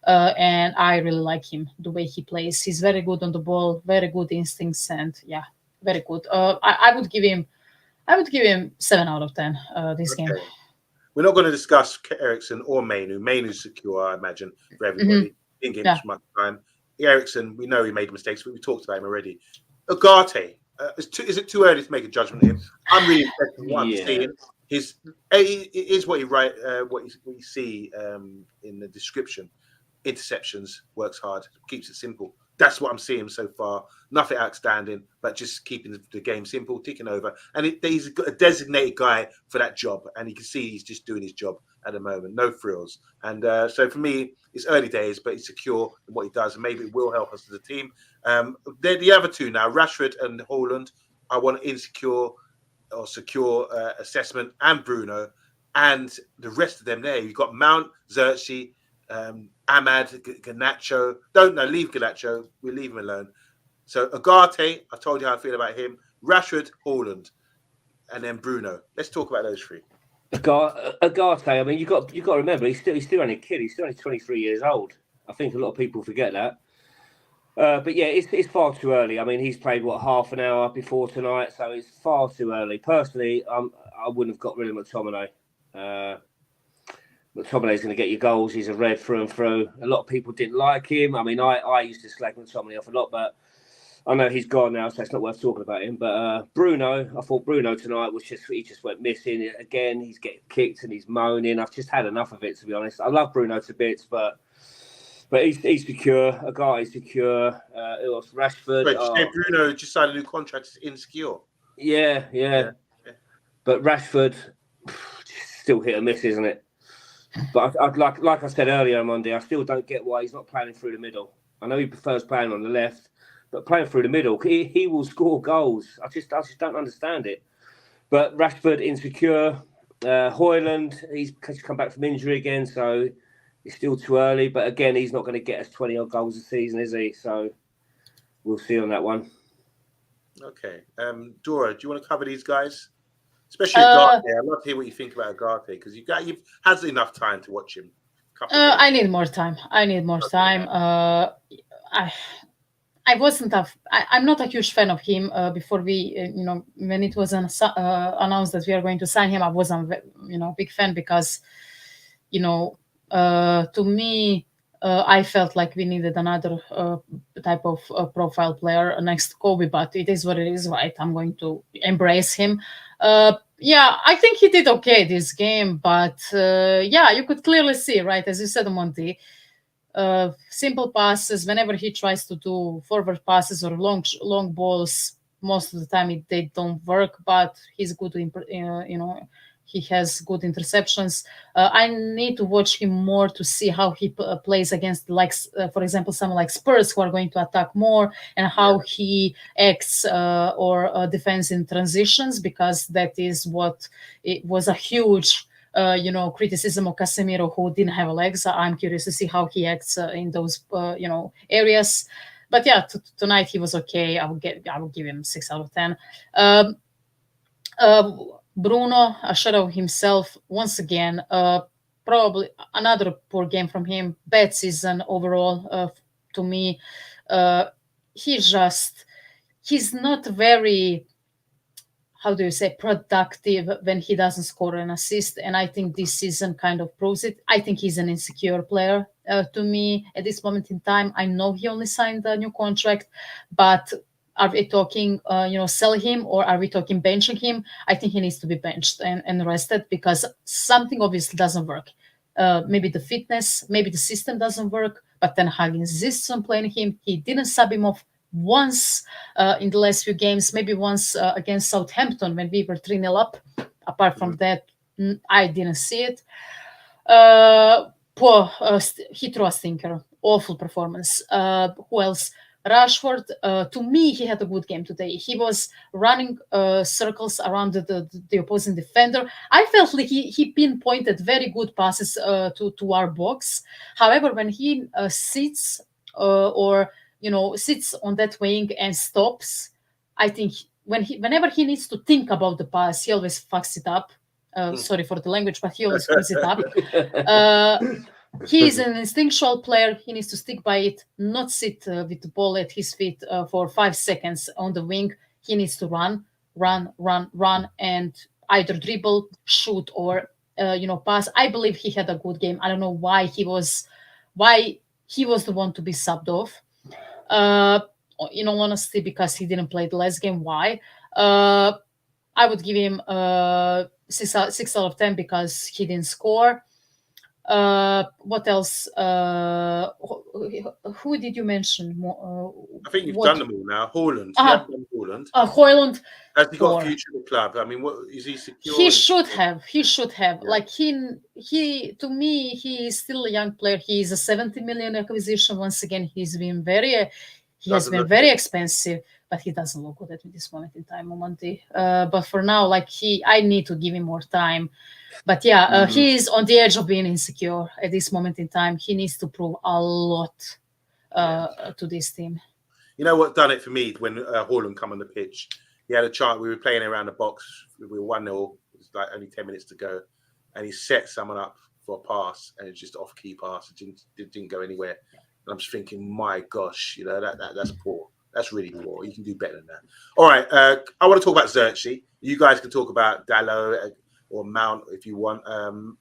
and I really like him, the way he plays. He's very good on the ball, very good instincts, and very good. I would give him 7 out of 10 this game. We're not going to discuss Eriksen or Mainu. Mainu's secure, I imagine, for everybody. Didn't give him much time. Eriksen, we know he made mistakes, but we talked about him already. Ugarte, is it too early to make a judgment of him? I'm really impressed with what I'm seeing. Is what you write, what you see in the description. Interceptions, works hard, keeps it simple. That's what I'm seeing so far. Nothing outstanding, but just keeping the game simple, ticking over. And he's got a designated guy for that job, and you can see he's just doing his job at the moment. No frills. And so for me, it's early days, but he's secure in what he does, and maybe it will help us as a team. They're the other two now, Rashford and Haaland. I want insecure or secure assessment, and Bruno, and the rest of them there. You've got Mount, Xerxes, Ahmad, Garnacho. Leave Garnacho. We'll leave him alone. So Ugarte, I told you how I feel about him. Rashford, Haaland, and then Bruno. Let's talk about those three. Ugarte, I mean, you got to remember, he's still only a kid. He's still only 23 years old. I think a lot of people forget that. But yeah, it's far too early. I mean, he's played half an hour before tonight, so it's far too early. Personally, I wouldn't have got rid of McTominay. McTominay's going to get you goals. He's a red through and through. A lot of people didn't like him. I mean, I used to slag McTominay off a lot, but I know he's gone now, so it's not worth talking about him. But Bruno, I thought Bruno tonight he just went missing again. He's getting kicked and he's moaning. I've just had enough of it, to be honest. I love Bruno to bits, but he's secure. A guy is secure. Who else? Rashford. Wait, Bruno just signed a new contract. Is insecure. Yeah. But Rashford, still hit or miss, isn't it? But like I said earlier on Monday, I still don't get why he's not playing through the middle. I know he prefers playing on the left, but playing through the middle, he will score goals. I just don't understand it. But Rashford insecure. Højlund, he's come back from injury again, so it's still too early. But again, he's not going to get us 20-odd goals a season, is he? So we'll see on that one. Okay. Dora, do you want to cover these guys? Especially Ugarte. I'd love to hear what you think about Ugarte, because you've had enough time to watch him. I need more time. I'm not a huge fan of him. Before we, when it was announced that we are going to sign him, I wasn't, big fan because, to me, I felt like we needed another type of profile player next to Kobe, but it is what it is, right? I'm going to embrace him. I think he did okay this game, but you could clearly see, right, as you said, Monty, simple passes. Whenever he tries to do forward passes or long balls, most of the time they don't work. But he's good. He has good interceptions. I need to watch him more to see how he plays against, for example, someone like Spurs, who are going to attack more, and how he acts or defends in transitions, because that is what it was a huge criticism of Casemiro, who didn't have legs. I'm curious to see how he acts in those areas. But tonight he was okay. I will give him 6 out of 10. Bruno, a shadow of himself once again. Probably another poor game from him. Bad season overall to me. He's not very, how do you say, productive when he doesn't score an assist. And I think this season kind of proves it. I think he's an insecure player to me at this moment in time. I know he only signed a new contract, but are we talking, sell him, or are we talking benching him? I think he needs to be benched and rested, because something obviously doesn't work. Maybe the fitness, maybe the system doesn't work, but Ten Hag insists on playing him. He didn't sub him off once in the last few games, maybe once against Southampton when we were 3-0 up. Apart from that, I didn't see it. He threw a stinker. Awful performance. Who else? Rashford, to me, he had a good game today. He was running circles around the opposing defender. I felt like he pinpointed very good passes to our box. However, when he sits or sits on that wing and stops, I think whenever he needs to think about the pass, he always fucks it up. Sorry for the language, but he always fucks it up. He is an instinctual player. He needs to stick by it, not sit with the ball at his feet for 5 seconds on the wing. He needs to run, and either dribble, shoot, or pass. I believe he had a good game. I don't know why he was the one to be subbed off. In all honesty, because he didn't play the last game. Why? I would give him 6 out of 10 because he didn't score. What else? Who did you mention? I think you've done them all now. Haaland. Haaland. Has he got a future in the club? I mean, what is he secure? He should have. Yeah. Like he to me, he is still a young player. He is a 70 million acquisition. Once again, he has been very expensive, but he doesn't look good at this moment in time, Monty. But for now, I need to give him more time. But yeah, he is on the edge of being insecure at this moment in time. He needs to prove a lot to this team. You know what done it for me when Haaland come on the pitch? He had a chance. We were playing around the box. We were 1-0. It was like only 10 minutes to go, and he set someone up for a pass, and it's just off-key pass. It didn't go anywhere. And I'm just thinking, my gosh, that's poor. That's really poor. You can do better than that. All right, I want to talk about Xerxes. You guys can talk about Dalot or Mount if you want.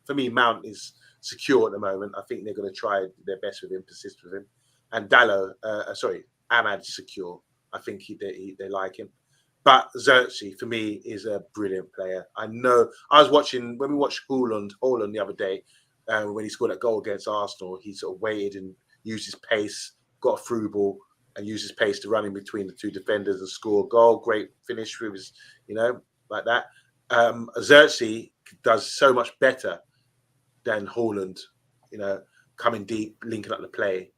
For me, Mount is secure at the moment. I think they're going to try their best with him, persist with him. And Dalot, Ahmad's secure. I think they like him. But Xerxes, for me, is a brilliant player. I know. I was watching, when we watched Haaland the other day, when he scored that goal against Arsenal, he sort of waited and used his pace, got a through ball, and used his pace to run in between the two defenders and score a goal. Great finish with his, like that. Xerxes does so much better than Haaland, coming deep, linking up the play.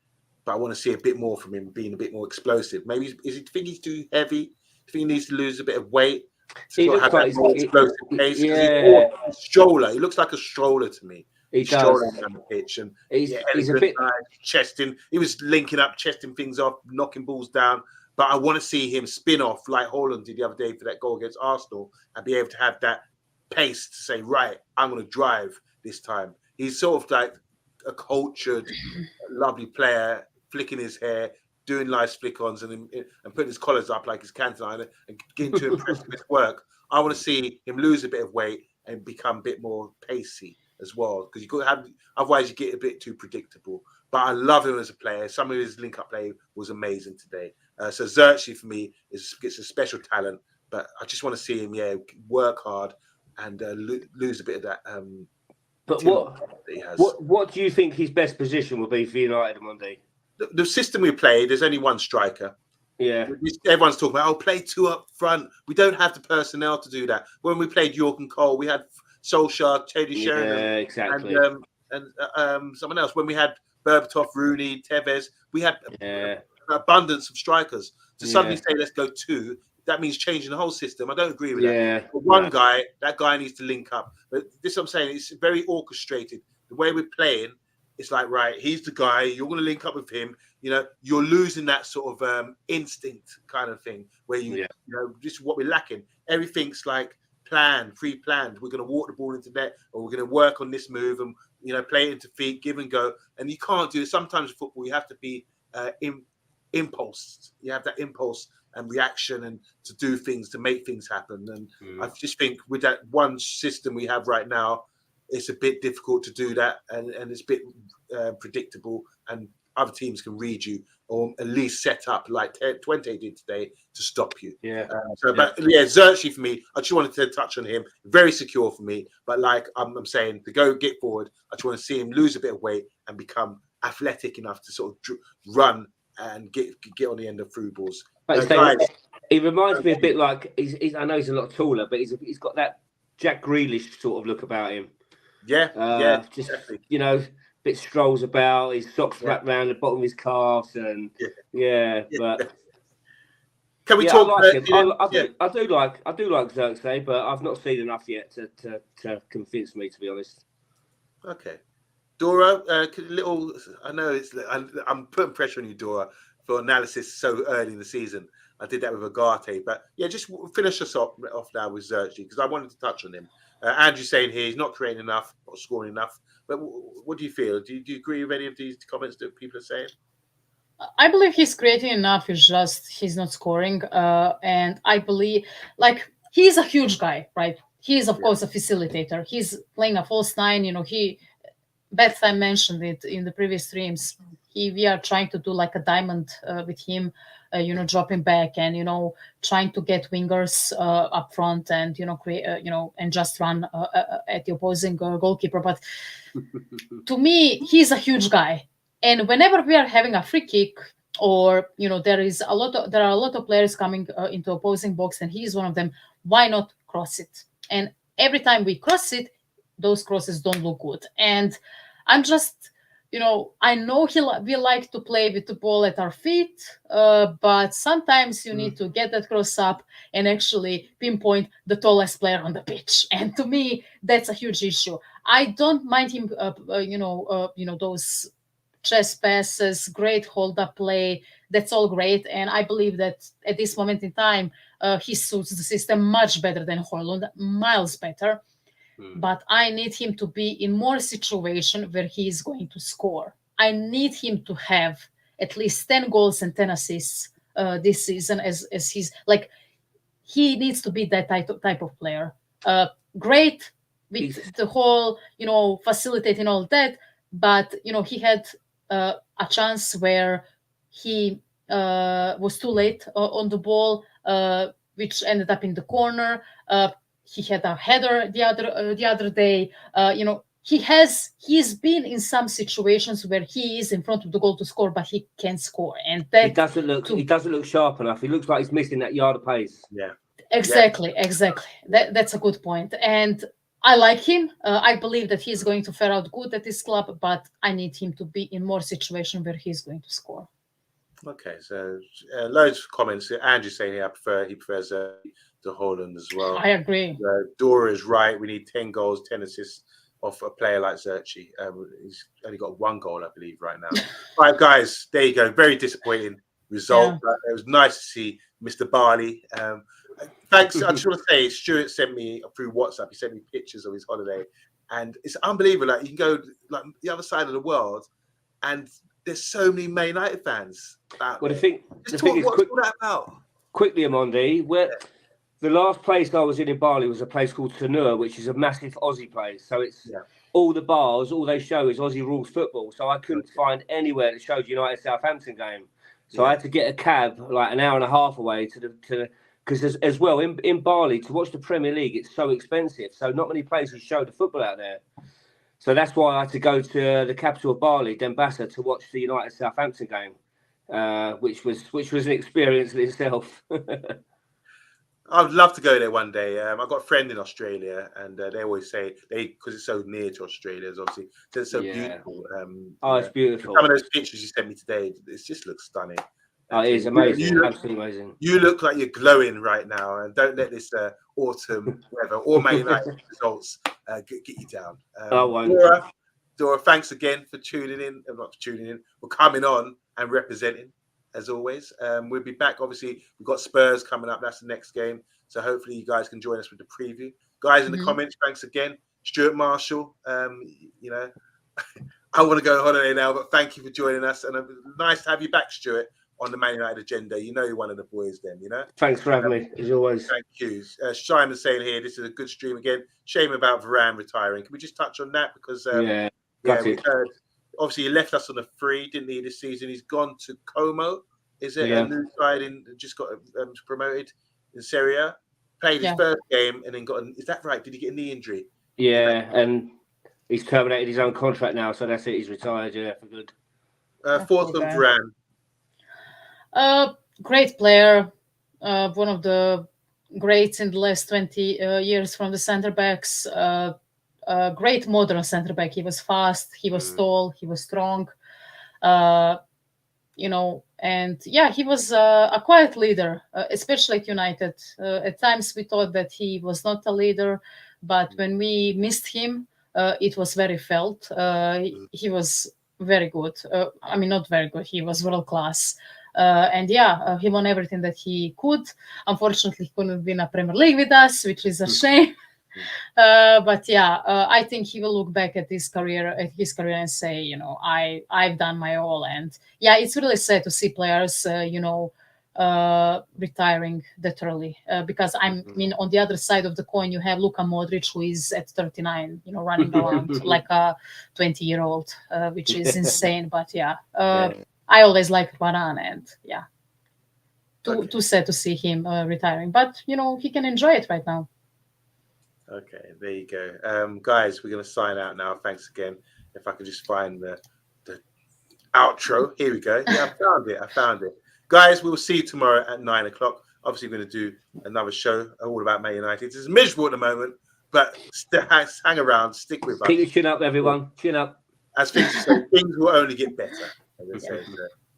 But I want to see a bit more from him, being a bit more explosive. Maybe think he's too heavy? Do you think he needs to lose a bit of weight to have that more explosive pace? Yeah. He's a stroller. He looks like a stroller to me. He does. Strolling down the pitch, and he's a bit chesting. He was linking up, chesting things off, knocking balls down. But I want to see him spin off like Haaland did the other day for that goal against Arsenal, and be able to have that pace to say, right, I'm going to drive this time. He's sort of like a cultured, lovely player, flicking his hair, doing nice flick-ons, and putting his collars up like his Cantona and getting to impress with work. I want to see him lose a bit of weight and become a bit more pacey as well, because you could have, otherwise you get a bit too predictable. But I love him as a player. Some of his link-up play was amazing today. So Xerxes for me gets a special talent, but I just want to see him, work hard and lose a bit of that. But what do you think his best position will be for United on Monday? The system we play, there's only one striker. Yeah. Everyone's talking about, play two up front. We don't have the personnel to do that. When we played York and Cole, we had Solskjaer, Teddy Sheringham, exactly, and someone else. When we had Berbatov, Rooney, Tevez, we had an abundance of strikers. To suddenly say let's go two, that means changing the whole system. I don't agree with that. But one guy, that guy needs to link up. But this is what I'm saying. It's very orchestrated. The way we're playing, it's like, right, he's the guy. You're going to link up with him. You're losing that sort of instinct kind of thing where this is what we're lacking. Everything's like pre-planned. We're going to walk the ball into net, or we're going to work on this move and play it into feet, give and go. And you can't do it. Sometimes in football you have to be impulsed. You have that impulse and reaction and to do things, to make things happen. And I just think with that one system we have right now, it's a bit difficult to do that, and it's a bit predictable, and other teams can read you or at least set up like Twente did today to stop you. But Xerxes for me, I just wanted to touch on him. Very secure for me, but like I'm saying, to go get forward, I just want to see him lose a bit of weight and become athletic enough to sort of run and get on the end of through balls. He reminds me a bit like I know he's a lot taller, but he's got that Jack Grealish sort of look about him. Just definitely. You know, bit strolls about, his socks wrapped around the bottom of his calves, and but can we talk? I like him. I do like Xerxes, but I've not seen enough yet to convince me, to be honest. Okay, Dora, I know I'm putting pressure on you, Dora, for analysis so early in the season. I did that with Agate, but just finish us off now with Xerxes, because I wanted to touch on him. Andrew's saying here he's not creating enough or scoring enough. But what do you feel? Do you agree with any of these comments that people are saying? I believe he's creating enough. It's just he's not scoring. And I believe, like, he's a huge guy, right? He is, of course, a facilitator. He's playing a false nine. You know, Beth mentioned it in the previous streams. We are trying to do like a diamond with him, dropping back and, trying to get wingers up front and, create, and just run at the opposing goalkeeper. But to me, he's a huge guy. And whenever we are having a free kick or, there are a lot of players coming into opposing box and he's one of them, why not cross it? And every time we cross it, those crosses don't look good. And I'm just, I know we like to play with the ball at our feet, but sometimes you need to get that cross up and actually pinpoint the tallest player on the pitch. And to me, that's a huge issue. I don't mind him, those chest passes, great hold-up play. That's all great. And I believe that at this moment in time, he suits the system much better than Højlund, miles better. But I need him to be in more situation where he is going to score. I need him to have at least 10 goals and 10 assists this season as he's like, he needs to be that type of player. Great with the whole, facilitating all that. But, he had a chance where he was too late on the ball, which ended up in the corner. He had a header the other day. He's been in some situations where he is in front of the goal to score, but he can't score, and that he doesn't look sharp enough. He looks like he's missing that yard of pace. Yeah, exactly. That's a good point, and I like him. I believe that he's going to fare out good at this club, but I need him to be in more situation where he's going to score. Okay, so loads of comments. Andrew's saying he prefers to Højlund as well. I agree. Dora is right. We need 10 goals, 10 assists off a player like Xerxes. He's only got 1 goal, I believe, right now. All right, guys, there you go. Very disappointing result. But it was nice to see Mr. Barley. Thanks. I just want to say, Stuart sent me through WhatsApp. He sent me pictures of his holiday, and it's unbelievable. Like, you can go like the other side of the world, and there's so many Man United fans. Well, the thing is, what's all that about? Quickly, Amondi, the last place I was in Bali was a place called Sanur, which is a massive Aussie place. So it's all the bars, all they show is Aussie rules football. So I couldn't find anywhere that showed United Southampton game. So I had to get a cab like an hour and a half away because as well in Bali to watch the Premier League, it's so expensive. So not many places show the football out there. So that's why I had to go to the capital of Bali, Denpasar, to watch the United Southampton game, which was an experience in itself. I would love to go there one day. I've got a friend in Australia, and they always say because it's so near to Australia, obviously, it's so beautiful. It's beautiful. Some of those pictures you sent me today, it just looks stunning. Oh, it is amazing. Absolutely amazing. You look like you're glowing right now, and don't let this autumn weather or Man United results get you down. Dora, thanks again for tuning in. Not for tuning in, for coming on and representing. As always, we'll be back. Obviously, we've got Spurs coming up. That's the next game. So hopefully you guys can join us with the preview. Guys, in the comments, thanks again. Stuart Marshall, I want to go on holiday now, but thank you for joining us. And nice to have you back, Stuart. on the Man United agenda, you know you're one of the boys then, you know? Thanks for having me, as always. Thank you. Simon's saying here, this is a good stream again. Shame about Varane retiring. Can we just touch on that? Because, we heard, obviously he left us on a free, didn't he, this season? He's gone to Como. Is it a new side just got promoted in Serie A? Played his first game and then is that right? Did he get a knee injury? Yeah, and he's terminated his own contract now, so that's it. He's retired, for good. Thoughts on Varane? Great player, one of the greats in the last 20 years from the centre backs. Great modern centre back. He was fast, he was tall, he was strong. And he was a quiet leader, especially at United. At times we thought that he was not a leader, but when we missed him, it was very felt. He was very good. Not very good. He was world class. He won everything that he could. Unfortunately, he couldn't win a Premier League with us, which is a shame. I think he will look back at his career and say, I've done my all. And it's really sad to see players, retiring that early. Because on the other side of the coin, you have Luka Modric, who is at 39, running around like a 20-year-old, which is insane. But I always liked Varane, and too sad to see him retiring. But he can enjoy it right now. Okay, there you go. Guys, we're going to sign out now. Thanks again. If I could just find the outro. Here we go. Yeah, I found it. Guys, we'll see you tomorrow at 9 o'clock. Obviously, we're going to do another show all about Man United. It's miserable at the moment, but hang around, stick with us. Keep your chin up, everyone. Chin up. As things say, things will only get better.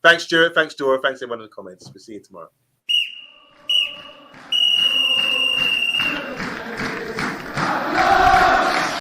Thanks, Stuart. Thanks, Dora. Thanks, everyone in the comments. We'll see you tomorrow.